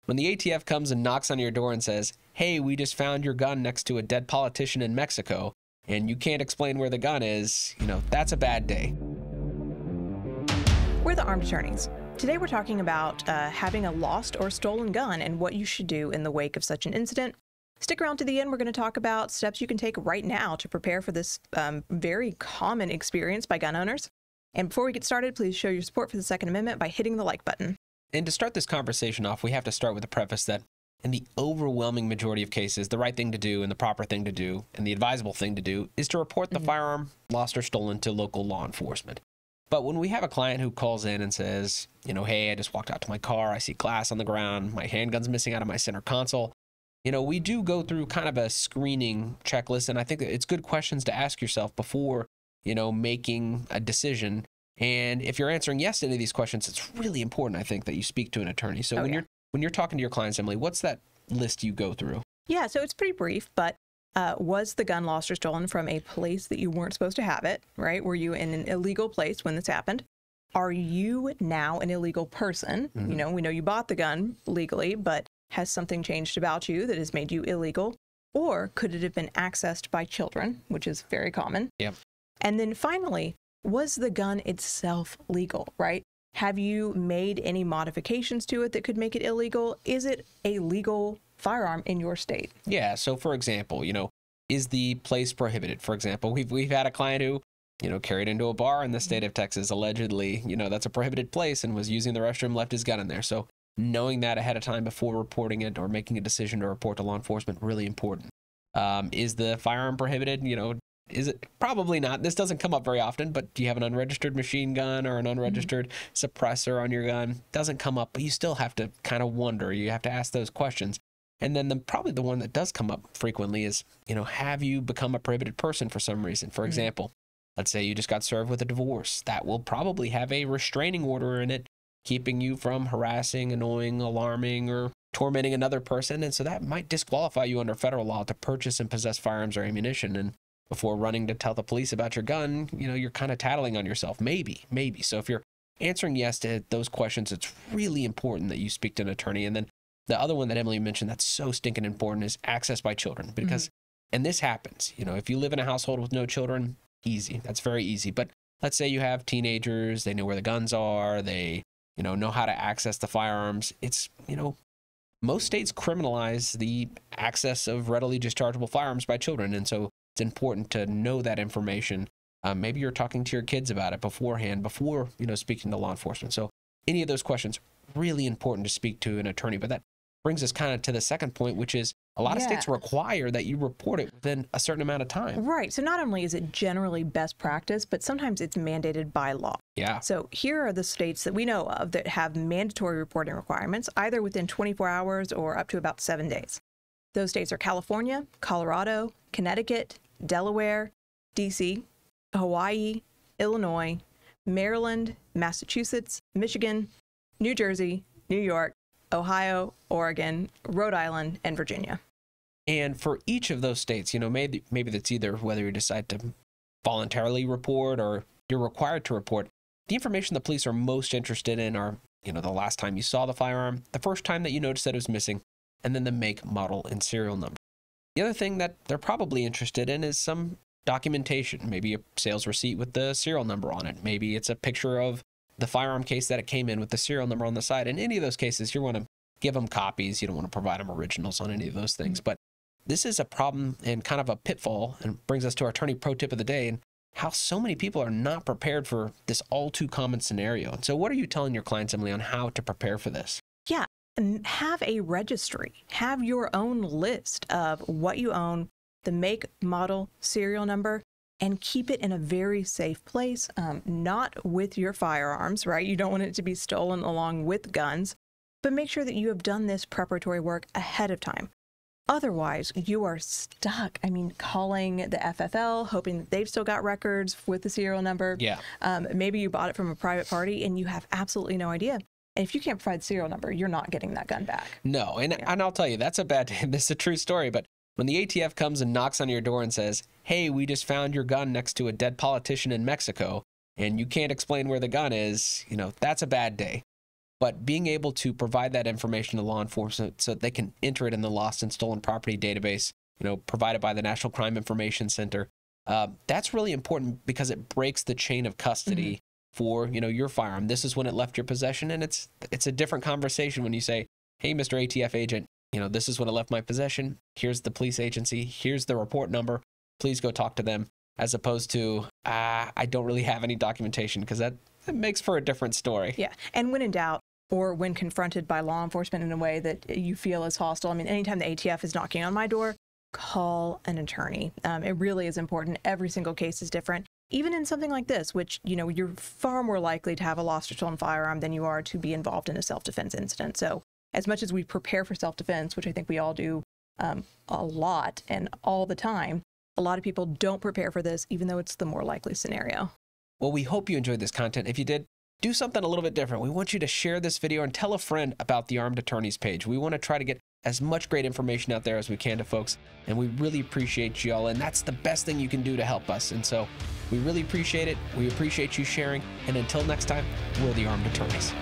when the ATF comes and knocks on your door and says, hey, we just found your gun next to a dead politician in Mexico, and you can't explain where the gun is, that's a bad day. We're the Armed Attorneys. Today we're talking about having a lost or stolen gun and what you should do in the wake of such an incident. Stick around to the end. We're going to talk about steps you can take right now to prepare for this very common experience by gun owners. And before we get started, please show your support for the Second Amendment by hitting the like button. And to start this conversation off, we have to start with the preface that in the overwhelming majority of cases, the right thing to do and the proper thing to do and the advisable thing to do is to report the firearm lost or stolen to local law enforcement. But when we have a client who calls in and says, hey, I just walked out to my car, I see glass on the ground, my handgun's missing out of my center console, we do go through kind of a screening checklist, and I think it's good questions to ask yourself before, making a decision. And if you're answering yes to any of these questions, it's really important, I think, that you speak to an attorney. So when you're talking to your clients, Emily, what's that list you go through? Yeah, so it's pretty brief, but was the gun lost or stolen from a place that you weren't supposed to have it, right? Were you in an illegal place when this happened? Are you now an illegal person? We know you bought the gun legally, but has something changed about you that has made you illegal? Or could it have been accessed by children, which is very common? Yeah. And then finally, was the gun itself legal, right? Have you made any modifications to it that could make it illegal? Is it a legal firearm in your state? Yeah. So for example, is the place prohibited? For example, we've had a client who, carried into a bar in the state of Texas, allegedly, that's a prohibited place, and was using the restroom, left his gun in there. So knowing that ahead of time before reporting it or making a decision to report to law enforcement, really important. Is the firearm prohibited? Is it? Probably not. This doesn't come up very often, but do you have an unregistered machine gun or an unregistered suppressor on your gun? Doesn't come up, but you still have to kind of wonder. You have to ask those questions. And then probably the one that does come up frequently is, have you become a prohibited person for some reason? For example, let's say you just got served with a divorce. That will probably have a restraining order in it, keeping you from harassing, annoying, alarming, or tormenting another person. And so that might disqualify you under federal law to purchase and possess firearms or ammunition. And before running to tell the police about your gun, you're kind of tattling on yourself. Maybe. So if you're answering yes to those questions, it's really important that you speak to an attorney. And then the other one that Emily mentioned that's so stinking important is access by children. Because, and this happens, if you live in a household with no children, easy. That's very easy. But let's say you have teenagers, they know where the guns are, they, know how to access the firearms. It's, most states criminalize the access of readily dischargeable firearms by children. And so it's important to know that information. Maybe you're talking to your kids about it beforehand, before, speaking to law enforcement. So any of those questions, really important to speak to an attorney. But that brings us kind of to the second point, which is a lot of states require that you report it within a certain amount of time. Right. So not only is it generally best practice, but sometimes it's mandated by law. Yeah. So here are the states that we know of that have mandatory reporting requirements, either within 24 hours or up to about 7 days. Those states are California, Colorado, Connecticut, Delaware, DC, Hawaii, Illinois, Maryland, Massachusetts, Michigan, New Jersey, New York, Ohio, Oregon, Rhode Island, and Virginia. And for each of those states, maybe that's either whether you decide to voluntarily report or you're required to report. The information the police are most interested in are, the last time you saw the firearm, the first time that you noticed that it was missing, and then the make, model, and serial number. The other thing that they're probably interested in is some documentation, maybe a sales receipt with the serial number on it. Maybe it's a picture of the firearm case that it came in with the serial number on the side. In any of those cases, you want to give them copies. You don't want to provide them originals on any of those things. But this is a problem and kind of a pitfall, and brings us to our attorney pro tip of the day and how so many people are not prepared for this all too common scenario. And so what are you telling your clients, Emily, on how to prepare for this? Yeah. Have a registry. Have your own list of what you own, the make, model, serial number, and keep it in a very safe place, not with your firearms, right? You don't want it to be stolen along with guns, but make sure that you have done this preparatory work ahead of time. Otherwise, you are stuck. Calling the FFL, hoping that they've still got records with the serial number. Yeah. Maybe you bought it from a private party and you have absolutely no idea. And if you can't provide the serial number, you're not getting that gun back. No, and I'll tell you, that's a bad, this is a true story, but when the ATF comes and knocks on your door and says, hey, we just found your gun next to a dead politician in Mexico, and you can't explain where the gun is, that's a bad day. But being able to provide that information to law enforcement so that they can enter it in the lost and stolen property database, provided by the National Crime Information Center, that's really important because it breaks the chain of custody for, your firearm. This is when it left your possession, and it's a different conversation when you say, hey, Mr. ATF agent, this is when it left my possession. Here's the police agency. Here's the report number. Please go talk to them, as opposed to, I don't really have any documentation, because that makes for a different story. Yeah. And when in doubt, or when confronted by law enforcement in a way that you feel is hostile, anytime the ATF is knocking on my door, call an attorney. It really is important. Every single case is different. Even in something like this, which, you're far more likely to have a lost or stolen firearm than you are to be involved in a self-defense incident. So as much as we prepare for self-defense, which I think we all do a lot and all the time, a lot of people don't prepare for this, even though it's the more likely scenario. Well, we hope you enjoyed this content. If you did, do something a little bit different. We want you to share this video and tell a friend about the Armed Attorneys page. We want to try to get as much great information out there as we can to folks, and we really appreciate you all, and that's the best thing you can do to help us. And so we really appreciate it. We appreciate you sharing, and until next time, we're the Armed Attorneys.